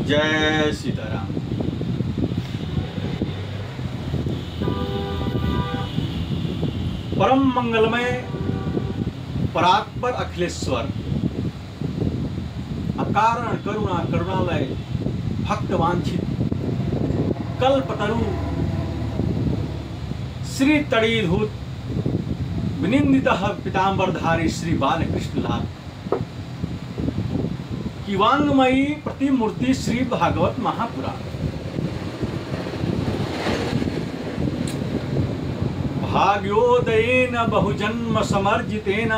जय सीताराम। परम मंगलमय परात्पर अखिलेश्वर अकारण करुणा करुणालय भक्तवांछित कल्पतरु श्री तड़ीधूत विनिंदितः पीतांबरधारी श्री बालकृष्ण लाल की वांगमयी प्रतिमूर्ति श्री भागवत महापुराण भाग्योदयेन बहुजन्म समर्जितेन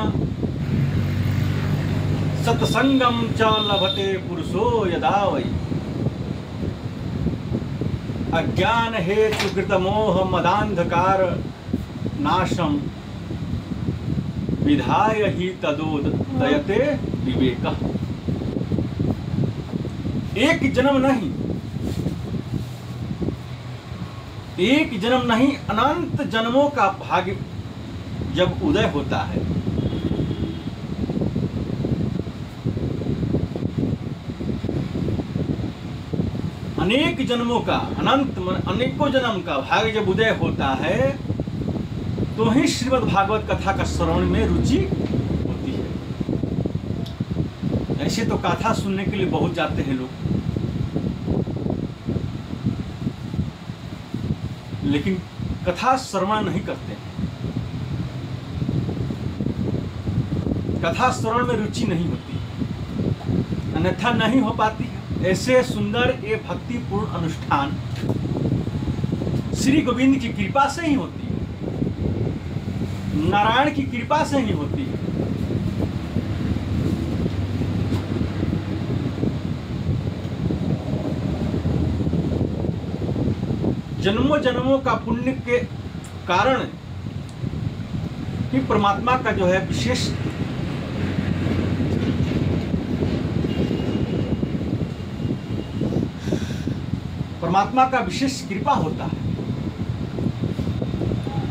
सत्संगम च लभते पुरुषो यदा वै अज्ञान हेतु कृत मोह मदांधकार नाशम विधाय ही तदोदयते विवेकः। एक जन्म नहीं अनंत जन्मों का भाग्य जब उदय होता है, अनेक जन्मों का अनेकों जन्म का भाग्य जब उदय होता है तो ही श्रीमद् भागवत कथा का श्रवण में रुचि होती है। ऐसे तो कथा सुनने के लिए बहुत जाते हैं लोग, लेकिन कथा श्रवण नहीं करते हैं, कथा श्रवण में रुचि नहीं होती, अन्यथा नहीं हो पाती है। ऐसे सुंदर ये भक्तिपूर्ण अनुष्ठान श्री गोविंद की कृपा से ही होती है, नारायण की कृपा से ही होती है। जन्मों जन्मों का पुण्य के कारण ही परमात्मा का जो है विशेष परमात्मा का विशेष कृपा होता है।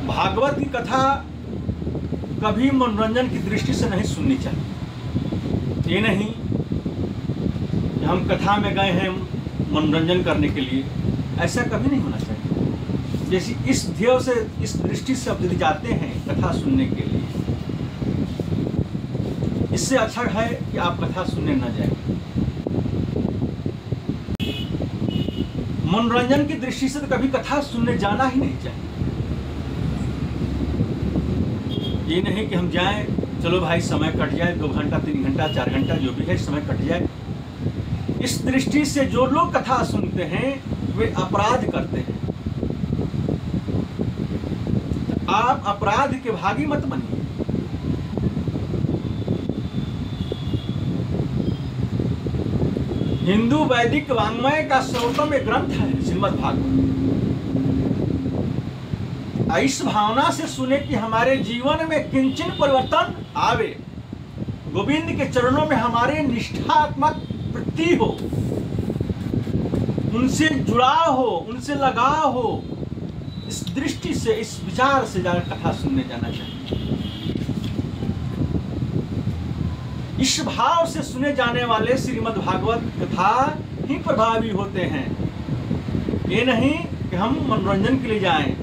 भागवत की कथा कभी मनोरंजन की दृष्टि से नहीं सुननी चाहिए। ये नहीं कि हम कथा में गए हैं मनोरंजन करने के लिए, ऐसा कभी नहीं होना चाहिए। जैसे इस ध्येय से, इस दृष्टि से अब यदि जाते हैं कथा सुनने के लिए, इससे अच्छा है कि आप कथा सुनने न जाएं। मनोरंजन की दृष्टि से तो कभी कथा सुनने जाना ही नहीं चाहिए। ये नहीं कि हम जाएं, चलो भाई समय कट जाए, 2 घंटा 3 घंटा 4 घंटा जो भी है समय कट जाए। इस दृष्टि से जो लोग कथा सुनते हैं वे अपराध करते हैं। आप अपराध के भागी मत बनिए। हिंदू वैदिक वांग्मय का सर्वोत्तम एक ग्रंथ है श्रीमद् भागवत। इस भावना से सुने कि हमारे जीवन में किंचन परिवर्तन आवे, गोविंद के चरणों में हमारे निष्ठात्मक वृत्ति हो, उनसे जुड़ाव हो, उनसे लगाव हो। इस दृष्टि से, इस विचार से जाकर कथा सुनने जाना चाहिए। इस भाव से सुने जाने वाले श्रीमद् भागवत कथा ही प्रभावी होते हैं। ये नहीं कि हम मनोरंजन के लिए जाएं।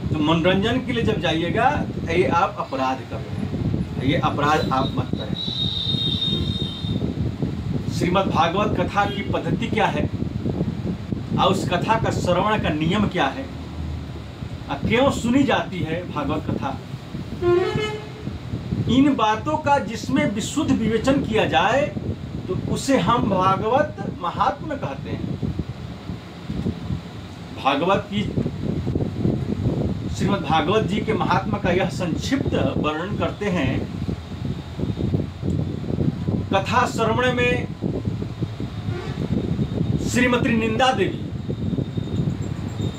तो मनोरंजन के लिए जब जाइएगा ये आप अपराध कर रहे हैं, ये अपराध आप मत करें। श्रीमद् भागवत कथा की पद्धति क्या है और उस कथा का श्रवण का नियम क्या है, क्यों सुनी जाती है भागवत कथा, इन बातों का जिसमें विशुद्ध विवेचन किया जाए तो उसे हम भागवत महात्म्य कहते हैं। भागवत की, श्रीमद् भागवत जी के महात्मा का यह संक्षिप्त वर्णन करते हैं। कथा श्रवण में श्रीमती निंदा देवी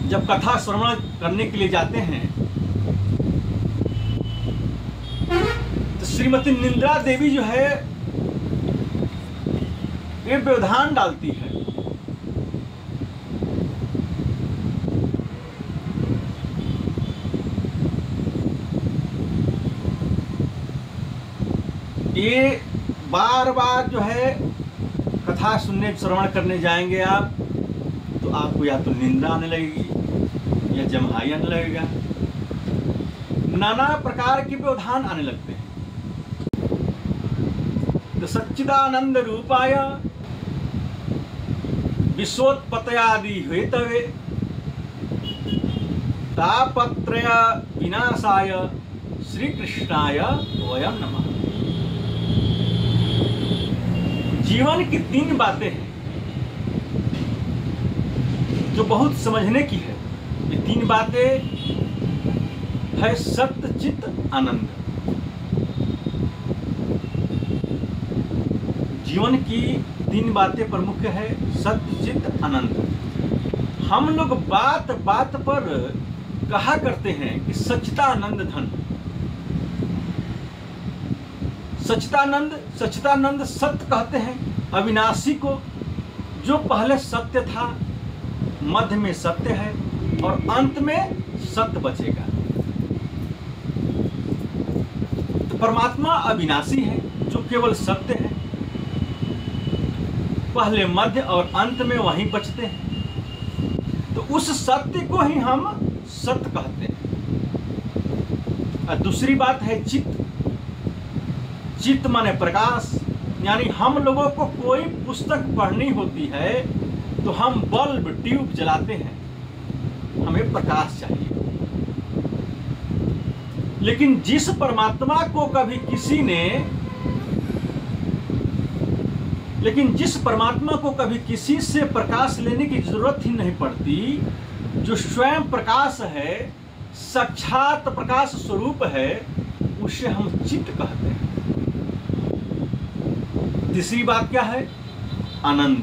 जब कथा श्रवण करने के लिए जाते हैं तो श्रीमती निंदा देवी जो है ये व्यवधान डालती है। ये बार बार जो है कथा सुनने श्रवण करने जाएंगे आप, तो आपको या तो निंदा आने लगेगी या जम्हाई आने लगेगा, नाना प्रकार के व्यवधान आने लगते हैं। तो सच्चिदानंद रूपाय विश्वोत्पत्त्यादि हेतवे तापत्रय विनाशाय श्री कृष्णाय वयं नमः। जीवन की 3 बातें हैं जो बहुत समझने की है। ये 3 बातें है सत्य, चित्त, आनंद। जीवन की 3 बातें प्रमुख है, सत्य, चित्त, आनंद। हम लोग बात बात पर कहा करते हैं कि सच्चिदानंद धन, सच्चिदानंद सत्य कहते हैं अविनाशी को, जो पहले सत्य था, मध्य में सत्य है और अंत में सत्य बचेगा। तो परमात्मा अविनाशी है जो केवल सत्य है, पहले मध्य और अंत में वहीं बचते हैं। तो उस सत्य को ही हम सत्य कहते हैं। और दूसरी बात है चित्त। चित्त माने प्रकाश, यानी हम लोगों को कोई पुस्तक पढ़नी होती है तो हम बल्ब ट्यूब जलाते हैं, हमें प्रकाश चाहिए। लेकिन जिस परमात्मा को कभी किसी से प्रकाश लेने की जरूरत ही नहीं पड़ती, जो स्वयं प्रकाश है, साक्षात प्रकाश स्वरूप है, उसे हम चित्त कहते हैं। तीसरी बात क्या है? आनंद।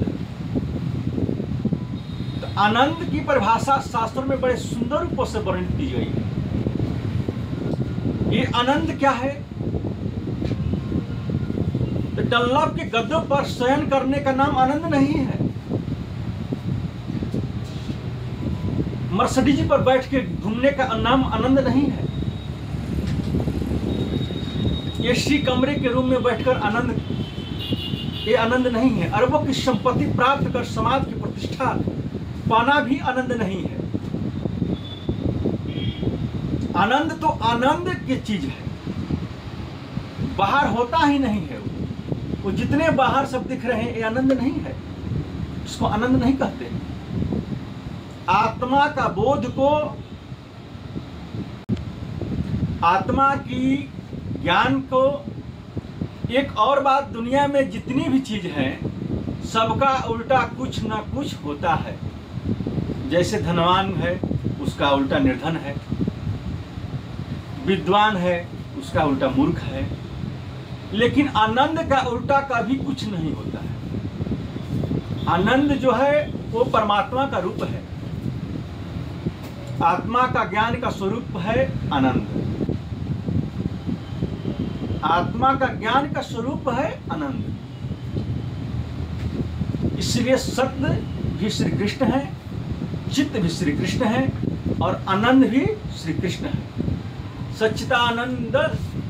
तो आनंद की परिभाषा शास्त्रों में बड़े सुंदर रूपों से वर्णित की गई है। ये आनंद क्या है? तो डल्लभ के गद्दों पर शयन करने का नाम आनंद नहीं है। मर्सिडीज पर बैठ के घूमने का नाम आनंद नहीं है। एसी कमरे के रूम में बैठकर आनंद, ये आनंद नहीं है। अरबों की संपत्ति प्राप्त कर समाज की प्रतिष्ठा पाना भी आनंद नहीं है। आनंद तो आनंद की चीज है, बाहर होता ही नहीं है। वो जितने बाहर सब दिख रहे हैं, ये आनंद नहीं है, इसको आनंद नहीं कहते। आत्मा का बोध को, आत्मा की ज्ञान को, एक और बात, दुनिया में जितनी भी चीज है सबका उल्टा कुछ ना कुछ होता है। जैसे धनवान है उसका उल्टा निर्धन है, विद्वान है उसका उल्टा मूर्ख है, लेकिन आनंद का उल्टा कभी कुछ नहीं होता है। आनंद जो है वो परमात्मा का रूप है, आत्मा का ज्ञान का स्वरूप है आनंद। आत्मा का ज्ञान का स्वरूप है आनंद। इसलिए सत्य भी श्री कृष्ण है, चित्त भी श्री कृष्ण है और आनंद भी श्री कृष्ण है। सच्चिदानंद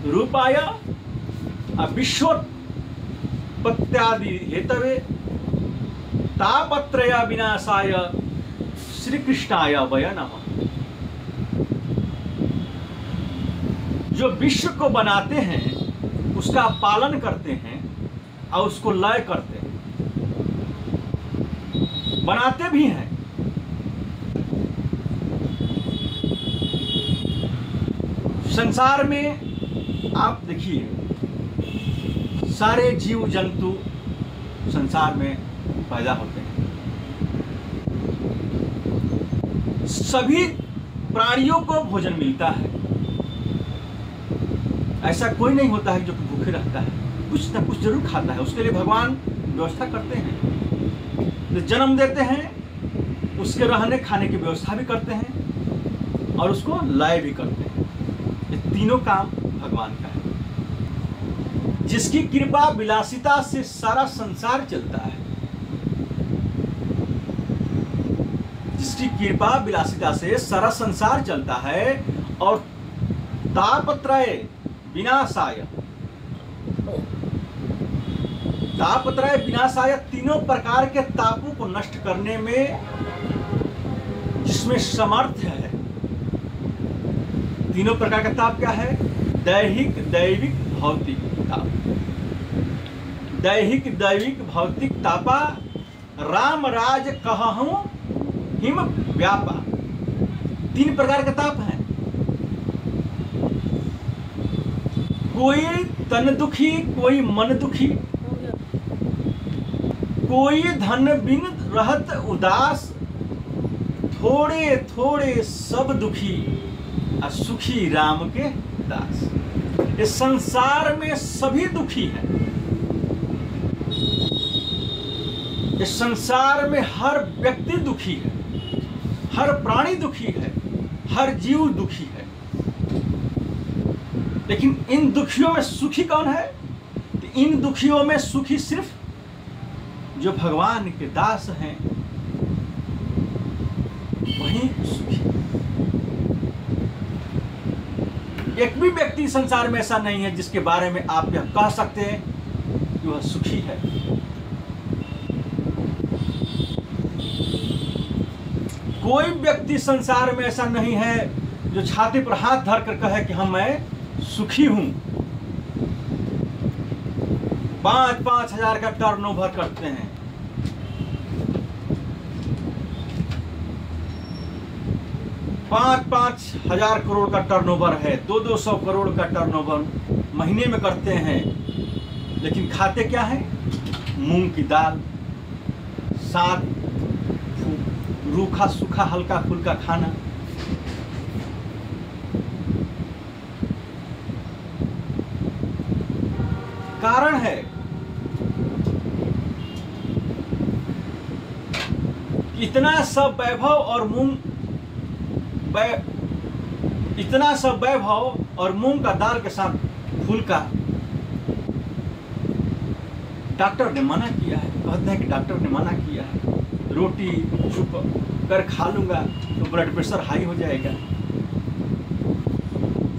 रूपाय विश्वोत्पत्त्यादि हेतवे तापत्रय विनाशाय श्री कृष्णाय वयं नमः। जो विश्व को बनाते हैं, उसका पालन करते हैं और उसको लय करते हैं, बनाते भी हैं। संसार में आप देखिए, सारे जीव जंतु संसार में पैदा होते हैं। सभी प्राणियों को भोजन मिलता है, ऐसा कोई नहीं होता है जो भूखे रहता है, कुछ ना कुछ जरूर खाता है। उसके लिए भगवान व्यवस्था करते हैं, तो जन्म देते हैं, उसके रहने खाने की व्यवस्था भी करते हैं और उसको लय भी करते हैं। ये तीनों काम भगवान का है, जिसकी कृपा विलासिता से सारा संसार चलता है। जिसकी कृपा विलासिता से सारा संसार चलता है और तापत्रय विनाशाय, तापत्रय विनाशाय, तीनों प्रकार के तापों को नष्ट करने में जिसमें समर्थ है। तीनों प्रकार का ताप क्या है? दैहिक, दैविक, भौतिक ताप। दैहिक, दैविक, भौतिक तापा राम राज कहहूं हिम व्यापा। 3 प्रकार के ताप हैं। कोई तन दुखी, कोई मन दुखी, कोई धन बिन रहत उदास, थोड़े थोड़े सब दुखी, सुखी राम के दास। इस संसार में सभी दुखी हैं। इस संसार में हर व्यक्ति दुखी है, हर प्राणी दुखी है, हर जीव दुखी है। लेकिन इन दुखियों में सुखी कौन है? तो इन दुखियों में सुखी सिर्फ जो भगवान के दास हैं, वही सुखी। एक भी व्यक्ति संसार में ऐसा नहीं है जिसके बारे में आप यह कह सकते हैं कि वह सुखी है। कोई व्यक्ति संसार में ऐसा नहीं है जो छाती पर हाथ धरकर कहे कि हम मैं सुखी हूं। 5-5 हजार का टर्नओवर करते हैं। पाँच हजार करोड़ का टर्नओवर है, 200 करोड़ का टर्नओवर महीने में करते हैं। लेकिन खाते क्या है? मूंग की दाल, साग, रूखा सूखा हल्का फुल्का खाना। कारण है इतना सब वैभव और इतना सब वैभव और मूंग का दाल के साथ फुल्का। डॉक्टर ने मना किया है। कहते हैं कि डॉक्टर ने मना किया है, रोटी चुप कर खा लूंगा तो ब्लड प्रेशर हाई हो जाएगा।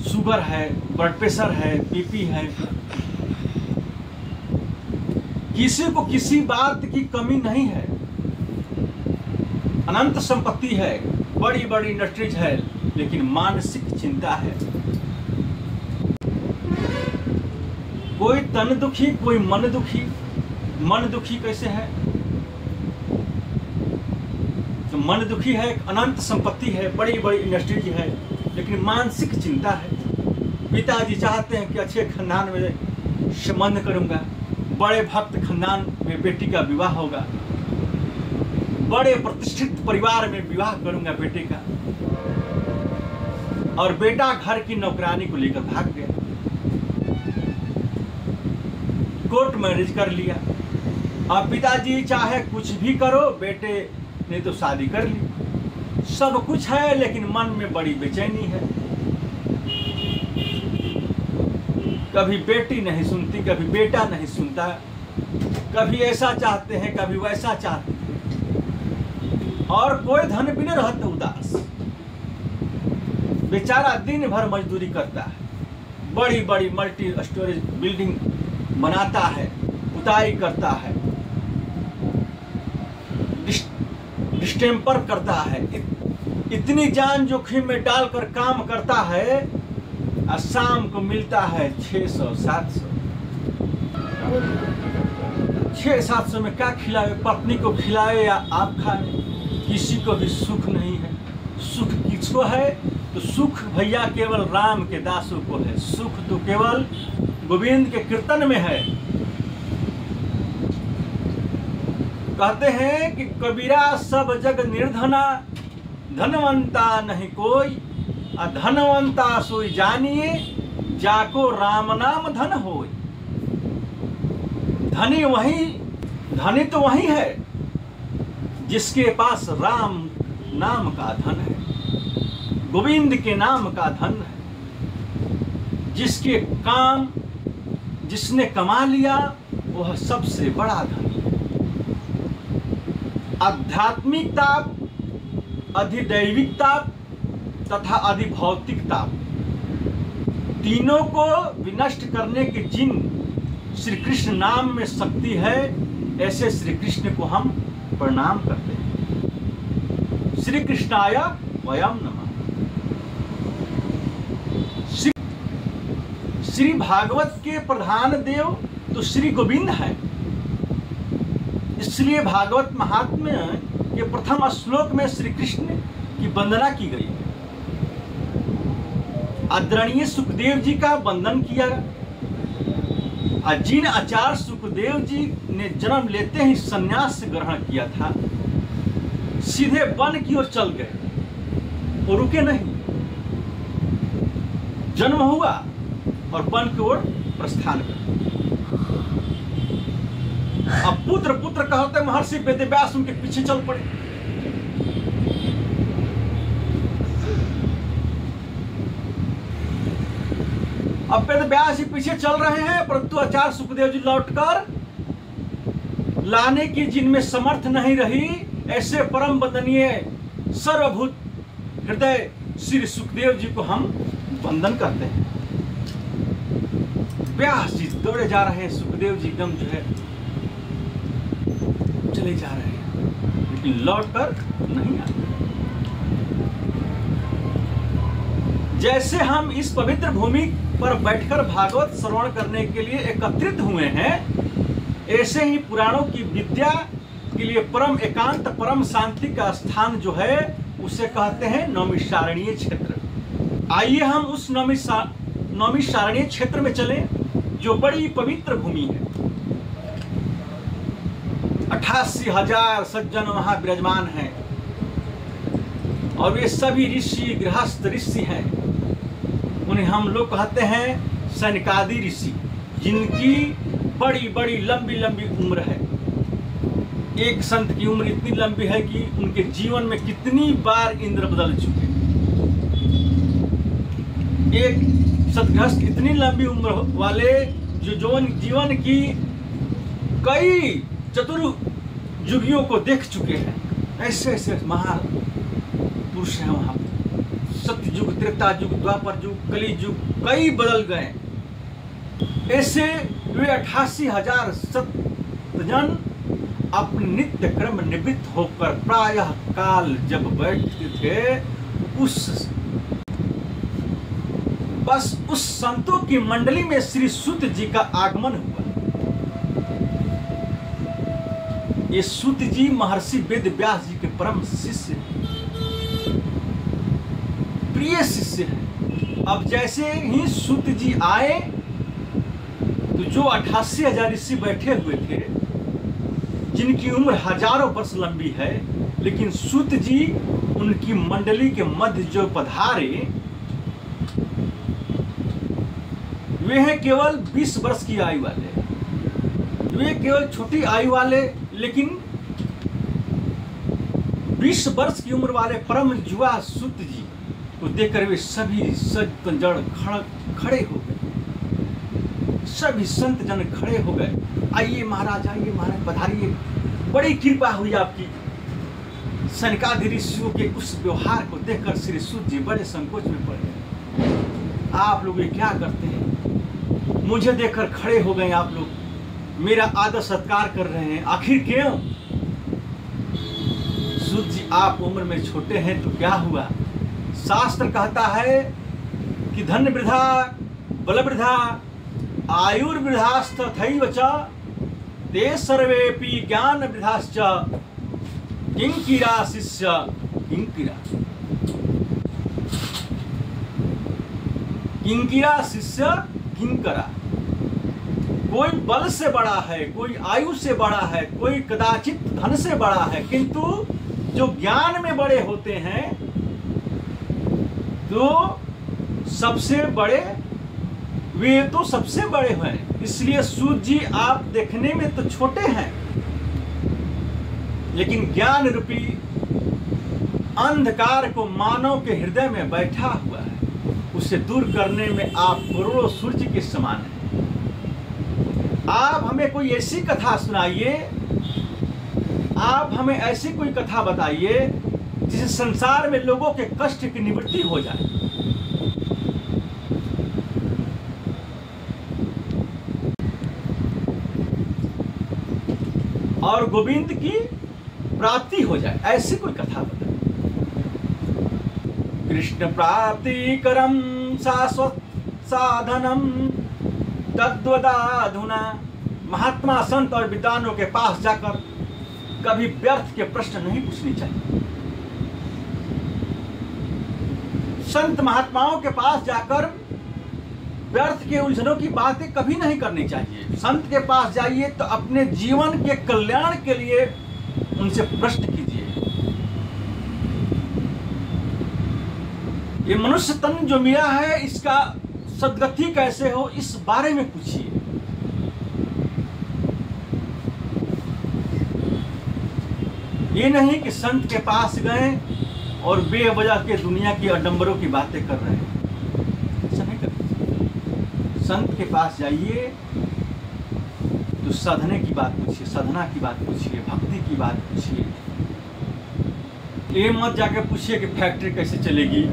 शुगर है, ब्लड प्रेशर है, बीपी है। किसी को किसी बात की कमी नहीं है। अनंत संपत्ति है, बड़ी बड़ी इंडस्ट्रीज है, लेकिन मानसिक चिंता है। कोई तन दुखी, कोई मन दुखी। मन दुखी कैसे है? तो मन दुखी है, अनंत संपत्ति है, बड़ी बड़ी इंडस्ट्रीज है, लेकिन मानसिक चिंता है। पिताजी चाहते हैं कि अच्छे खानदान में संबंध करूंगा, बड़े भक्त खानदान में बेटी का विवाह होगा, बड़े प्रतिष्ठित परिवार में विवाह करूंगा बेटे का, और बेटा घर की नौकरानी को लेकर भाग गया, कोर्ट मैरिज कर लिया। अब पिताजी चाहे कुछ भी करो, बेटे ने तो शादी कर ली, सब कुछ है, लेकिन मन में बड़ी बेचैनी है। कभी बेटी नहीं सुनती, कभी बेटा नहीं सुनता, कभी ऐसा चाहते हैं, कभी वैसा चाहते हैं, और कोई धन भी नहीं रहता उदास। बेचारा दिन भर मजदूरी करता है, बड़ी बड़ी मल्टी स्टोरेज बिल्डिंग बनाता है, पुताई करता है, डिस्टेम्पर करता है, इतनी जान जोखिम में डालकर काम करता है, और शाम को मिलता है 600-700। 600-700 में क्या खिलाए? पत्नी को खिलाए या आप खाए? किसी को भी सुख नहीं है। सुख किसको है? तो सुख भैया केवल राम के दासों को है। सुख तो केवल गोविंद के कीर्तन में है। कहते हैं कि कबीरा सब जग निर्धना, धनवंता नहीं कोई, धनवंता सोई जानिए, जाको राम नाम धन होय। धनी तो वही है जिसके पास राम नाम का धन है, गोविंद के नाम का धन है। जिसने कमा लिया वह सबसे बड़ा धन। आध्यात्मिक ताप, अधिदैविक ताप तथा अधिभौतिक ताप, तीनों को विनष्ट करने के जिन श्री कृष्ण नाम में शक्ति है, ऐसे श्री कृष्ण को हम प्रणाम करते हैं। श्री कृष्णाय वयम नमः। श्री भागवत के प्रधान देव तो श्री गोविंद है, इसलिए भागवत महात्म्य के प्रथम श्लोक में श्री कृष्ण की वंदना की गई है। आदरणीय सुखदेव जी का वंदन किया। जिन आचार्य सुखदेव जी ने जन्म लेते ही संन्यास ग्रहण किया था, सीधे वन की ओर चल गए और रुके नहीं। जन्म हुआ और वन की ओर प्रस्थान कर। अब पुत्र पुत्र कहते महर्षि वेदव्यास उनके पीछे चल पड़े। अब वेदव्यास जी पीछे चल रहे हैं, परंतु आचार्य सुखदेव जी लौटकर लाने की जिनमें समर्थ नहीं रही, ऐसे परम वंदनीय सर्वभूत हृदय श्री सुखदेव जी को हम वंदन करते हैं। व्यास जी दौड़े जा रहे हैं, सुखदेव जी एकदम जो है चले जा रहे हैं, लेकिन लौट कर नहीं आते। जैसे हम इस पवित्र भूमि पर बैठकर भागवत श्रवण करने के लिए एकत्रित हुए हैं, ऐसे ही पुराणों की विद्या के लिए परम एकांत परम शांति का स्थान जो है उसे कहते हैं नैमिषारण्य क्षेत्र। आइए हम उस नैमिषारण्य क्षेत्र में चलें, जो बड़ी पवित्र भूमि है। 88,000 सज्जन वहां विराजमान हैं और वे सभी ऋषि गृहस्थ ऋषि हैं। उन्हें हम लोग कहते हैं सनकादि ऋषि, जिनकी बड़ी बड़ी लंबी लंबी उम्र है। एक संत की उम्र इतनी लंबी है कि उनके जीवन में कितनी बार इंद्र बदल चुके। एक सतगृहस्थ इतनी लंबी उम्र वाले जो जीवन की कई चतुर्युगियों को देख चुके हैं, ऐसे ऐसे महापुरुष हैं वहां। सत्ययुग, त्रेता युग, द्वापर युग, कली युग कई बदल गए। ऐसे वे 88,000 सतजन अपने नित्य क्रम निवृत्त होकर प्रायः काल जब बैठते थे, बस उस संतों की मंडली में श्री सूत जी का आगमन हुआ। ये सूत जी महर्षि वेदव्यास जी के परम शिष्य, प्रिय शिष्य हैं। अब जैसे ही सूत जी आए तो जो 88,000 ऋषि बैठे हुए थे, जिनकी उम्र हजारों वर्ष लंबी है, लेकिन सूत जी उनकी मंडली के मध्य जो पधारे, वे हैं केवल 20 वर्ष की आयु वाले। वे केवल छोटी आयु वाले, लेकिन 20 वर्ष की उम्र वाले परम युवा सूत जी को देखकर वे सभी सज्जन खड़े हो गए। सभी संत जन खड़े हो गए। आइए महाराज, आइए महाराज, पधारिए, बड़ी कृपा हुई आपकी। सनकादि ऋषियों के उस व्यवहार को देखकर श्री सूत जी बड़े संकोच में पड़ गए। आप लोग ये क्या करते हैं? मुझे देखकर खड़े हो गए आप लोग, मेरा आदर सत्कार कर रहे हैं, आखिर क्यों? सूत जी, आप उम्र में छोटे हैं तो क्या हुआ? शास्त्र कहता है कि धन वृथा, बल वृथा, आयुर्वृद्धास्तथैव च ते सर्वेपि ज्ञान वृद्धाश्च किंकिरा शिष्य किंकिरा। किंकिरा शिष्य किंकरा। कोई बल से बड़ा है, कोई आयु से बड़ा है, कोई कदाचित धन से बड़ा है, किंतु जो ज्ञान में बड़े होते हैं तो सबसे बड़े, वे तो सबसे बड़े हैं। इसलिए सूत जी, आप देखने में तो छोटे हैं, लेकिन ज्ञान रूपी अंधकार को मानव के हृदय में बैठा हुआ है, उसे दूर करने में आप करोड़ों सूर्य के समान हैं। आप हमें कोई ऐसी कथा सुनाइए, आप हमें ऐसी कोई कथा बताइए जिससे संसार में लोगों के कष्ट की निवृत्ति हो जाए। और गोविंद की प्राप्ति हो जाए, ऐसी कोई कथा बताए। कृष्ण प्राप्ति करम शाश्वत साधनम तद्वदाधुना। महात्मा संत और विद्वानों के पास जाकर कभी व्यर्थ के प्रश्न नहीं पूछने चाहिए। संत महात्माओं के पास जाकर व्यर्थ के उलझनों की बातें कभी नहीं करनी चाहिए। संत के पास जाइए तो अपने जीवन के कल्याण के लिए उनसे प्रश्न कीजिए। ये मनुष्य तन जो मिला है, इसका सद्गति कैसे हो, इस बारे में पूछिए। ये नहीं कि संत के पास गए और बेवजह के दुनिया की आडंबरों की बातें कर रहे हैं, ऐसा नहीं करना। संत के पास जाइए तो साधने की बात पूछिए, साधना की बात पूछिए, भक्ति की बात पूछिए। ये मत जाके पूछिए कि फैक्ट्री कैसे चलेगी,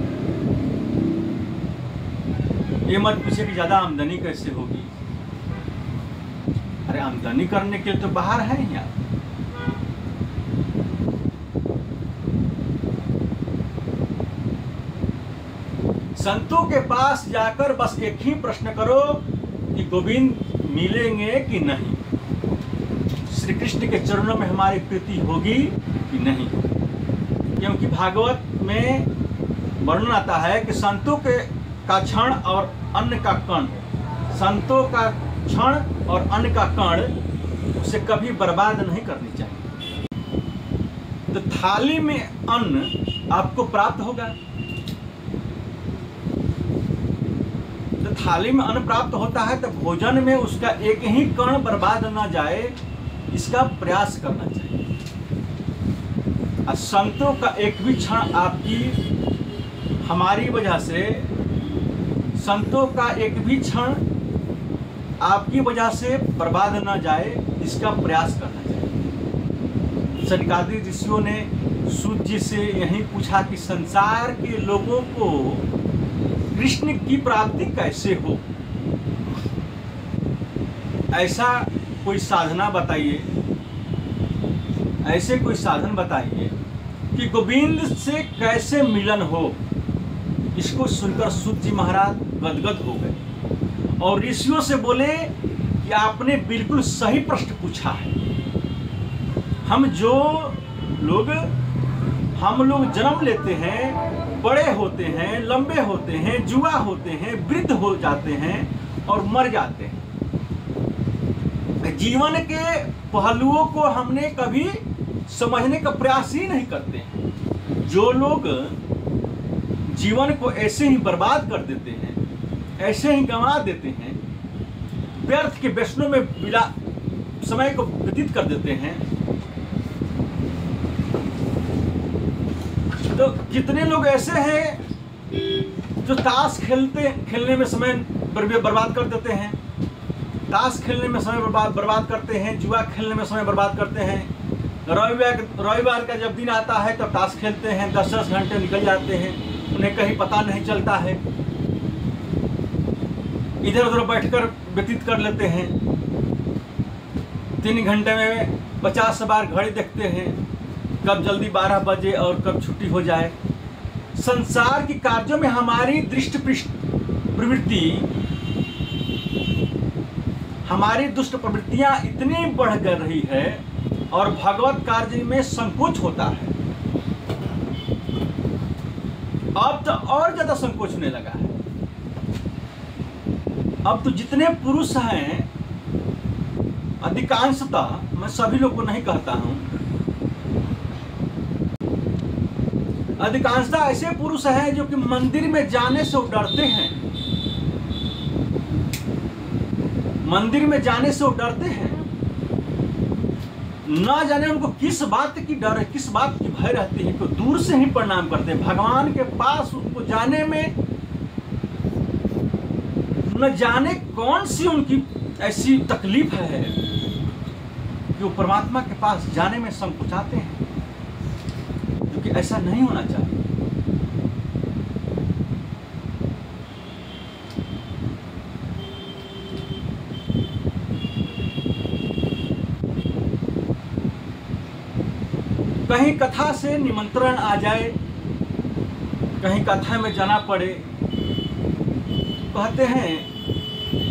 ये मत पूछिए कि ज्यादा आमदनी कैसे होगी। अरे आमदनी करने के लिए तो बाहर है ही आप। संतों के पास जाकर बस एक ही प्रश्न करो कि गोविंद मिलेंगे कि नहीं, श्री कृष्ण के चरणों में हमारी प्रीति होगी कि नहीं। क्योंकि भागवत में वर्णन आता है कि संतों के का क्षण और अन्न का कण, संतों का क्षण और अन्न का कण उसे कभी बर्बाद नहीं करनी चाहिए। तो थाली में अन्न आपको प्राप्त होगा, तो थाली में अन्न प्राप्त होता है तो भोजन में उसका एक ही कण बर्बाद ना जाए, इसका प्रयास करना चाहिए। और संतों का एक भी क्षण आपकी हमारी वजह से, संतों का एक भी क्षण आपकी वजह से बर्बाद ना जाए, इसका प्रयास करना चाहिए। सनकादि ऋषियों ने सूत जी से यही पूछा कि संसार के लोगों को कृष्ण की प्राप्ति कैसे हो, ऐसा कोई साधना बताइए, ऐसे कोई साधन बताइए कि गोविंद से कैसे मिलन हो। इसको सुनकर सूत जी महाराज गदगद हो गए और ऋषियों से बोले कि आपने बिल्कुल सही प्रश्न पूछा है। हम लोग जन्म लेते हैं, बड़े होते हैं, लंबे होते हैं, जुआ होते हैं, वृद्ध हो जाते हैं और मर जाते हैं। जीवन के पहलुओं को हमने कभी समझने का प्रयास ही नहीं करते हैं। जो लोग जीवन को ऐसे ही बर्बाद कर देते हैं, ऐसे ही गंवा देते हैं, व्यर्थ के व्यसनों में समय को व्यतीत कर देते हैं, तो कितने लोग ऐसे हैं जो ताश खेलने में समय बर्बाद कर देते हैं, ताश खेलने में समय बर्बाद करते हैं, जुआ खेलने में समय बर्बाद करते हैं। रविवार का जब दिन आता है तब ताश खेलते हैं, 10-10 घंटे निकल जाते हैं, उन्हें कहीं पता नहीं चलता है, इधर उधर बैठकर व्यतीत कर लेते हैं। 3 घंटे में 50 बार घड़ी देखते हैं, कब जल्दी 12 बजे और कब छुट्टी हो जाए। संसार की कार्यों में हमारी दृष्ट प्रवृत्ति, हमारी दुष्ट प्रवृत्तियां इतनी बढ़ कर रही है और भगवत कार्य में संकोच होता है। अब तो और ज्यादा संकोच होने लगा है। अब तो जितने पुरुष हैं, अधिकांशतः, मैं सभी लोग को नहीं कहता हूं, अधिकांशतः ऐसे पुरुष हैं जो कि मंदिर में जाने से डरते हैं, मंदिर में जाने से डरते हैं। ना जाने उनको किस बात की डर है, किस बात की भय रहती है कि दूर से ही प्रणाम करते हैं। भगवान के पास उनको जाने में न जाने कौन सी उनकी ऐसी तकलीफ है कि वो परमात्मा के पास जाने में संकोचाते हैं, क्योंकि ऐसा नहीं होना चाहिए। कहीं कथा से निमंत्रण आ जाए, कहीं कथा में जाना पड़े, कहते हैं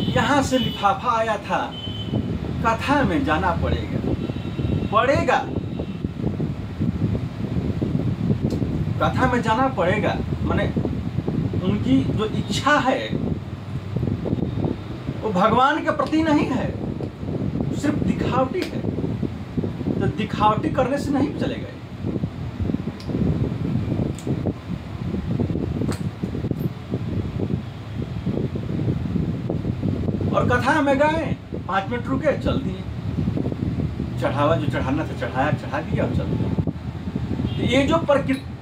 यहाँ से लिफाफा आया था, कथा में जाना पड़ेगा, कथा में जाना पड़ेगा। माने उनकी जो इच्छा है वो भगवान के प्रति नहीं है, सिर्फ दिखावटी है। तो दिखावटी करने से नहीं चलेगा। और कथा में गए, 5 मिनट रुके, चल दिए, चढ़ावा जो चढ़ाना था चढ़ाया, चढ़ा दिया और चल दिया। तो ये जो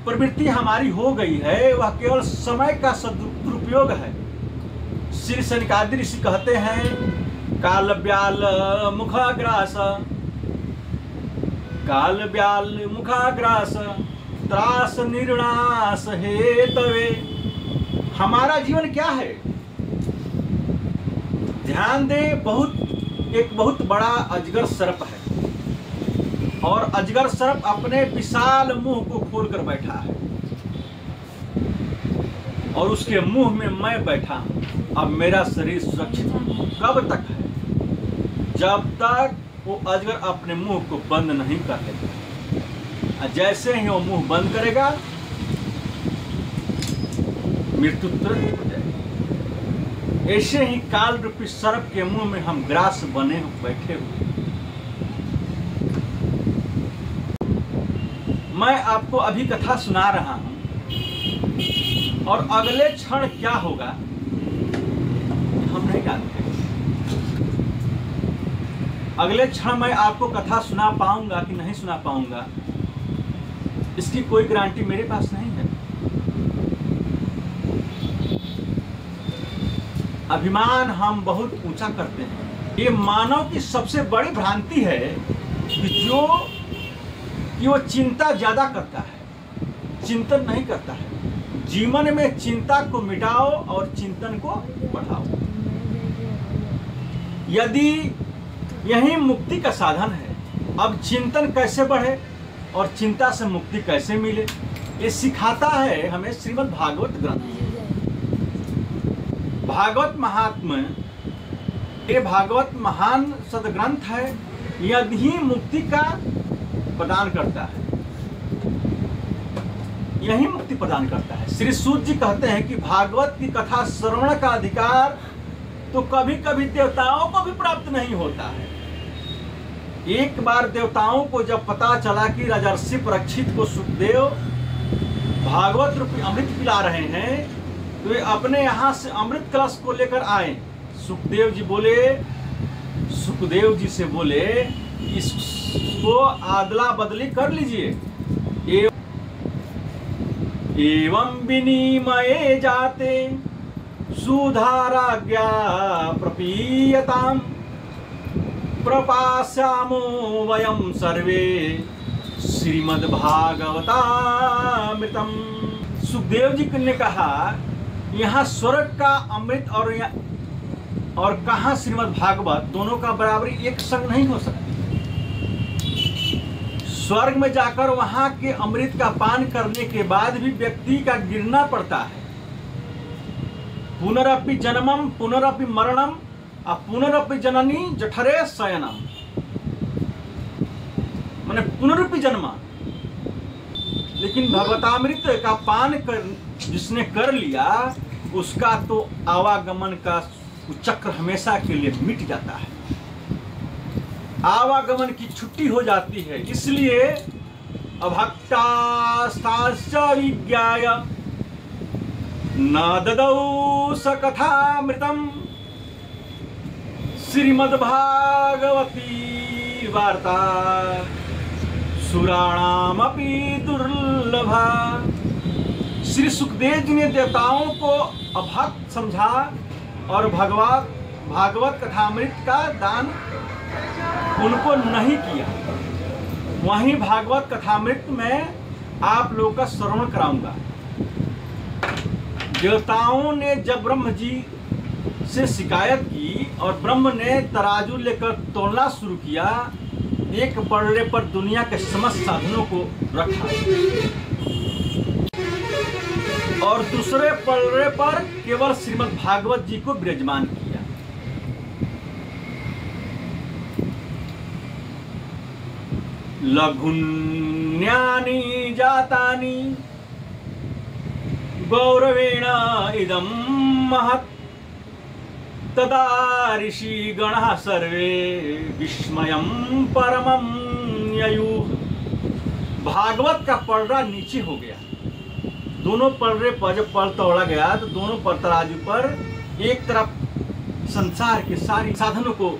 प्रवृत्ति हमारी हो गई है वह केवल समय का सदुपयोग है। श्री सनकादि ऋषि कहते हैं काल ब्याल मुखाग्रास, काल ब्याल मुखाग्रास त्रास निर्णास हेतवे। हमारा जीवन क्या है? ध्यान दे, एक बहुत बड़ा अजगर सर्प है और अजगर सर्प अपने विशाल मुंह को खोलकर बैठा है और उसके मुंह में मैं बैठा हूं। अब मेरा शरीर सुरक्षित कब तक है? जब तक वो अजगर अपने मुंह को बंद नहीं कर लेगा। जैसे ही वो मुंह बंद करेगा मृत्यु तुरंत हो जाएगी। ऐसे ही काल रूपी सर्प के मुंह में हम ग्रास बने बैठे हुए। मैं आपको अभी कथा सुना रहा हूं और अगले क्षण क्या होगा हम नहीं जानते। अगले क्षण मैं आपको कथा सुना पाऊंगा कि नहीं सुना पाऊंगा, इसकी कोई गारंटी मेरे पास नहीं है। अभिमान हम बहुत ऊंचा करते हैं। ये मानव की सबसे बड़ी भ्रांति है कि वो चिंता ज्यादा करता है, चिंतन नहीं करता है। जीवन में चिंता को मिटाओ और चिंतन को बढ़ाओ। यदि यही मुक्ति का साधन है, अब चिंतन कैसे बढ़े और चिंता से मुक्ति कैसे मिले, ये सिखाता है हमें श्रीमद् भागवत ग्रंथ। भागवत महात्म्य, ये भागवत महान सदग्रंथ है, यही मुक्ति का प्रदान करता है, यही मुक्ति प्रदान करता है। श्री सूत जी कहते हैं कि भागवत की कथा श्रवण का अधिकार तो कभी कभी देवताओं को भी प्राप्त नहीं होता है। एक बार देवताओं को जब पता चला कि राजर्षि परीक्षित को सुखदेव भागवत रूपी अमृत पिला रहे हैं, तो वे अपने यहाँ से अमृत कलश को लेकर आए। सुखदेव जी से बोले इसको आदला बदली कर लीजिए। एवं विनिमये जाते सुधाराज्ञा प्रपीयताम प्रपास्यामो वयम सर्वे श्रीमद्भागवतामृतम। सुखदेव जी ने कहा यहाँ स्वर्ग का अमृत और कहाँ श्रीमद् भागवत, दोनों का बराबरी एक संग नहीं हो सकती। स्वर्ग में जाकर वहां के अमृत का पान करने के बाद भी व्यक्ति का गिरना पड़ता है। पुनरपि जन्मम पुनरपि मरणम पुनरपि जननी जठरे शयनम, माने पुनरपि जन्म। लेकिन भगवतामृत का पान जिसने कर लिया उसका तो आवागमन का चक्र हमेशा के लिए मिट जाता है, आवागमन की छुट्टी हो जाती है। इसलिए अभक्तास्ताश्च विज्ञाय न ददौ स कथामृतम् श्रीमद्भागवती वार्ता सुराणामपि दुर्लभा। श्री सुखदेव जी ने देवताओं को अभक्त समझा और भागवत कथामृत का दान उनको नहीं किया। वहीं भागवत कथामृत में आप लोगों का श्रवण कराऊंगा। देवताओं ने जब ब्रह्म जी से शिकायत की और ब्रह्म ने तराजू लेकर तोलना शुरू किया एक पलड़े पर दुनिया के समस्त साधनों को रखा और दूसरे पलड़े पर केवल श्रीमद् भागवत जी को विराजमान किया। लघुन्यानि जातानि गौरवेण इदं महत् तदा ऋषिगणः सर्वे विस्मयं परमं ययुः। भागवत का पलड़ा नीचे हो गया, दोनों पलड़े पर जब पल तोड़ा गया तो दोनों पर तराजू पर एक तरफ संसार के सारी साधनों को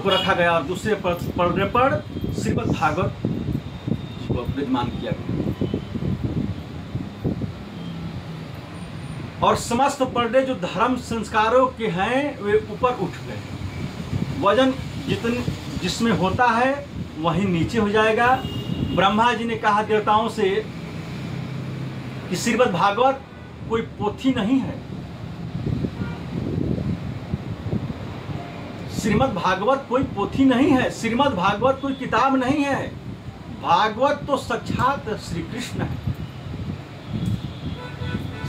रखा गया और दूसरे पलड़े पर श्रीमद् भागवत को विराजमान किया गया और समस्त पलड़े जो धर्म संस्कारों के हैं वे ऊपर उठ गए। वजन जिसमें होता है वही नीचे हो जाएगा। ब्रह्मा जी ने कहा देवताओं से कि श्रीमद् भागवत कोई पोथी नहीं है, श्रीमद् भागवत कोई पोथी नहीं है, श्रीमद् भागवत कोई किताब नहीं है, भागवत तो साक्षात श्री कृष्ण है।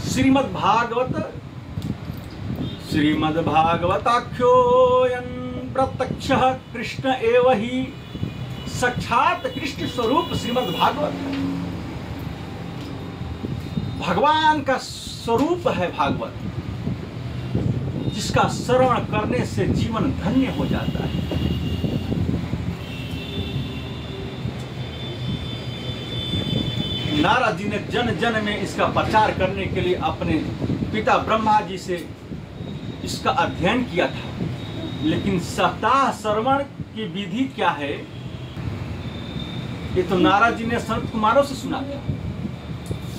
श्रीमद्भागवताख्योऽयं प्रत्यक्षः कृष्ण एव हि, साक्षात कृष्ण स्वरूप श्रीमद्भागवत है, भगवान का स्वरूप है भागवत, जिसका श्रवण करने से जीवन धन्य हो जाता है। नारद जी ने जन जन में इसका प्रचार करने के लिए अपने पिता ब्रह्मा जी से इसका अध्ययन किया था, लेकिन सप्ताह श्रवण की विधि क्या है ये तो नारद जी ने संत कुमारों से सुना था।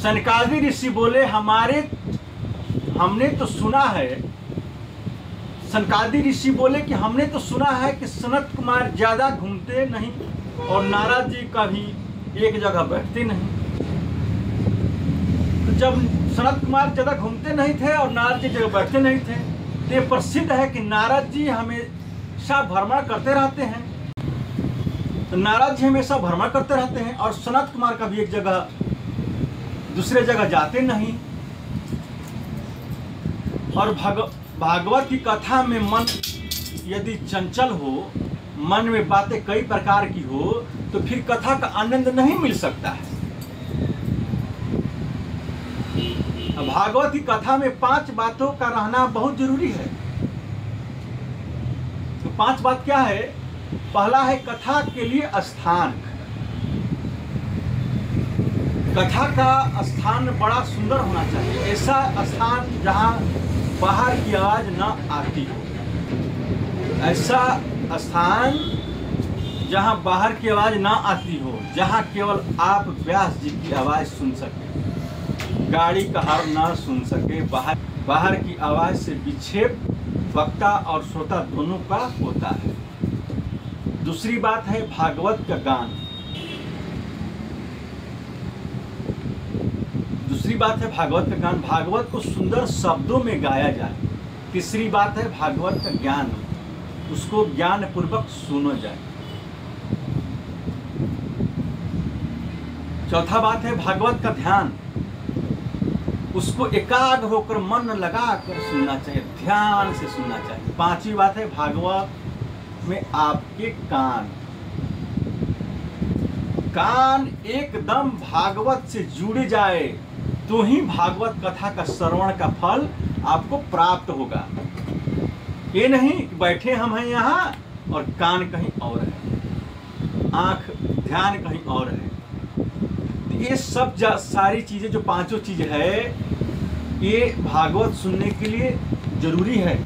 सनकादि ऋषि बोले हमने तो सुना है, सनकादि ऋषि बोले कि हमने तो सुना है कि सनत कुमार ज्यादा घूमते नहीं और नारद जी कभी एक जगह बैठते नहीं। तो जब सनत कुमार ज्यादा घूमते नहीं थे और नारद जी जगह बैठते नहीं थे तो ये प्रसिद्ध है कि नारद जी हमेशा भ्रमण करते रहते हैं। तो नारद जी हमेशा भ्रमण करते रहते हैं और सनत कुमार कभी एक जगह दूसरे जगह जाते नहीं। और भागवत की कथा में मन यदि चंचल हो, मन में बातें कई प्रकार की हो, तो फिर कथा का आनंद नहीं मिल सकता है। भागवत की कथा में 5 बातों का रहना बहुत जरूरी है। तो 5 बात क्या है? पहला है कथा के लिए स्थान। कथा का स्थान बड़ा सुंदर होना चाहिए, ऐसा स्थान जहां बाहर की आवाज न आती हो, ऐसा स्थान जहां बाहर की आवाज ना आती हो, जहां केवल आप व्यास जी की आवाज सुन सके, गाड़ी का हॉर्न ना सुन सके। बाहर की आवाज से विक्षेप वक्ता और श्रोता दोनों का होता है। दूसरी बात है भागवत का गान। भागवत का गान, भागवत को सुंदर शब्दों में गाया जाए। तीसरी बात है भागवत का ज्ञान, उसको ज्ञान पूर्वक सुनो जाए। चौथा बात है भागवत का ध्यान, उसको एकाग्र होकर मन लगा कर सुनना चाहिए, ध्यान से सुनना चाहिए। पांचवी बात है भागवत में आपके कान एकदम भागवत से जुड़ जाए तो ही भागवत कथा का श्रवण का फल आपको प्राप्त होगा। ये नहीं कि बैठे हम हैं यहाँ और कान कहीं और है, आंख ध्यान कहीं और है। ये सब सारी चीजें जो 5 चीज है, ये भागवत सुनने के लिए जरूरी है।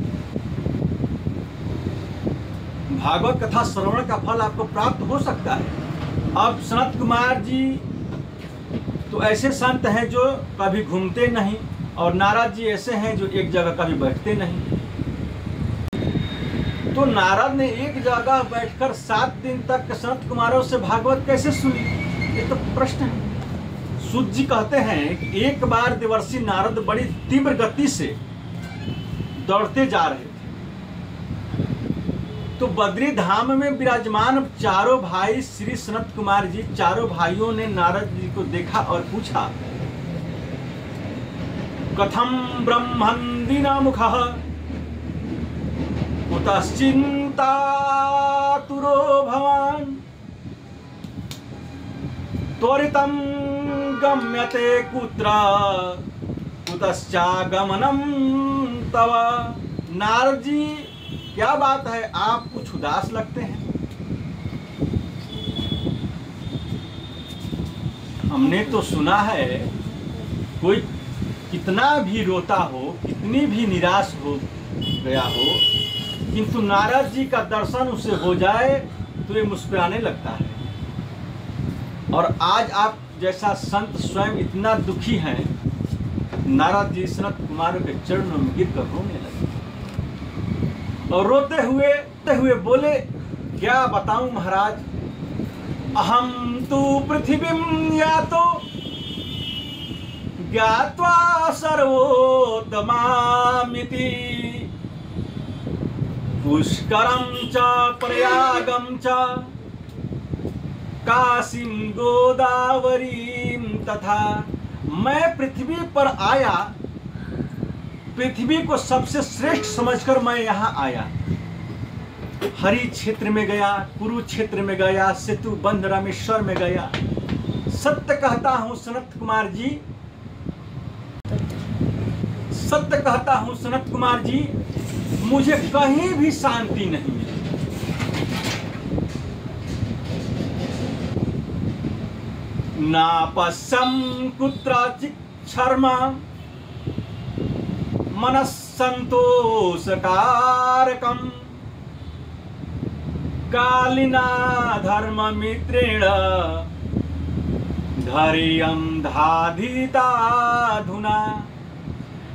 भागवत कथा श्रवण का फल आपको प्राप्त हो सकता है। अब सनत कुमार जी तो ऐसे संत हैं जो कभी घूमते नहीं, और नारद जी ऐसे हैं जो एक जगह कभी बैठते नहीं। तो नारद ने एक जगह बैठकर 7 दिन तक संत कुमारों से भागवत कैसे सुनी, ये तो प्रश्न है। सूत जी कहते हैं कि एक बार देवर्षि नारद बड़ी तीव्र गति से दौड़ते जा रहे थे, तो बद्री धाम में विराजमान चारों भाई श्री सनत कुमार जी, चारों भाइयों ने नारद जी को देखा और पूछा, कथम ब्रह्मंदिना मुखः कुतश्चिन्तातुरो भवान् त्वरितं गम्यते कुत्र कुतश्चागमनं तव। नारद जी, क्या बात है, आप कुछ उदास लगते हैं। हमने तो सुना है कोई कितना भी रोता हो, कितनी भी निराश हो गया हो, किंतु नारद जी का दर्शन उसे हो जाए तो ये मुस्कुराने लगता है। और आज आप जैसा संत स्वयं इतना दुखी हैं, नारद जी सनत कुमार के चरणों में गिरकर रोने लगे और रोते हुए बोले, क्या बताऊं महाराज, अहम तु पृथिवीं यातो ज्ञात्वा सर्वोत्तमामिति पुष्करं च प्रयागं च काशीं गोदावरीं तथा। मैं पृथ्वी पर आया, पृथ्वी को सबसे श्रेष्ठ समझकर मैं यहाँ आया। हरि क्षेत्र में गया, कुरुक्षेत्र में गया, सेतु बंध रामेश्वर में गया। सत्य कहता हूँ सनत कुमार जी, सत्य कहता हूँ सनत कुमार जी, मुझे कहीं भी शांति नहीं मिली। ना पश्यं कुत्रचित् शर्मा मनस्सन्तोषकारकं कालिना धर्ममित्रेण धैर्यं धाधिताधुना।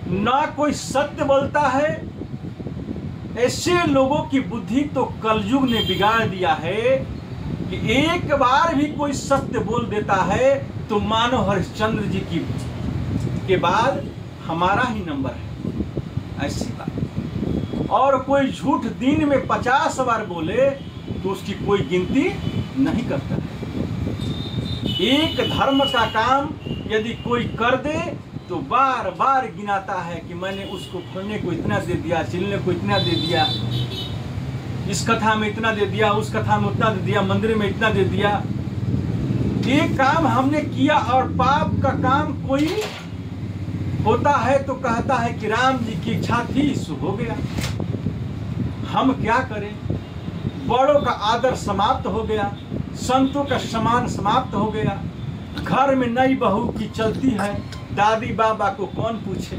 ना कोई सत्य बोलता है, ऐसे लोगों की बुद्धि तो कलयुग ने बिगाड़ दिया है कि एक बार भी कोई सत्य बोल देता है तो मानो हरिश्चंद्र जी की के बाद हमारा ही नंबर है, ऐसी बात। और कोई झूठ दिन में 50 बार बोले तो उसकी कोई गिनती नहीं करता है। एक धर्म का काम यदि कोई कर दे तो बार बार गिनाता है कि मैंने उसको फलने को इतना दे दिया, चिलने को इतना दे दिया, इस कथा में इतना दे दिया, उस कथा में उतना दे दिया, मंदिर में इतना दे दिया। एक काम हमने किया और पाप का काम कोई होता है तो कहता है कि राम जी की इच्छा थी, सो हो गया। हम क्या करें, बड़ों का आदर समाप्त हो गया, संतों का सम्मान समाप्त हो गया। घर में नई बहू की चलती है, दादी बाबा को कौन पूछे।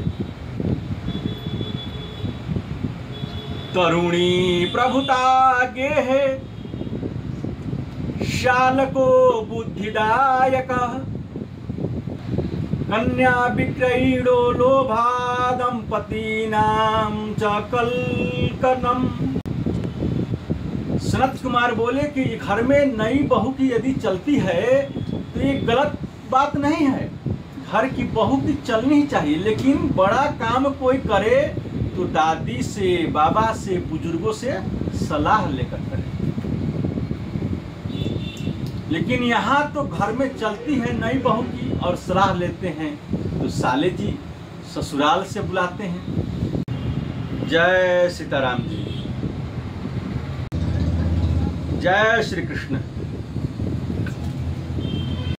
तरुणी प्रभुता गेहे शालको बुद्धिदायक कन्या विक्रयणो लोभा दंपतीनां च कलकनम। सनत कुमार बोले कि घर में नई बहू की यदि चलती है तो ये गलत बात नहीं है, घर की बहू की चलनी ही चाहिए, लेकिन बड़ा काम कोई करे तो दादी से, बाबा से, बुजुर्गों से सलाह लेकर करे। लेकिन यहाँ तो घर में चलती है नई बहू की और सलाह लेते हैं तो साले जी ससुराल से बुलाते हैं। जय सीताराम जी, जय श्री कृष्ण।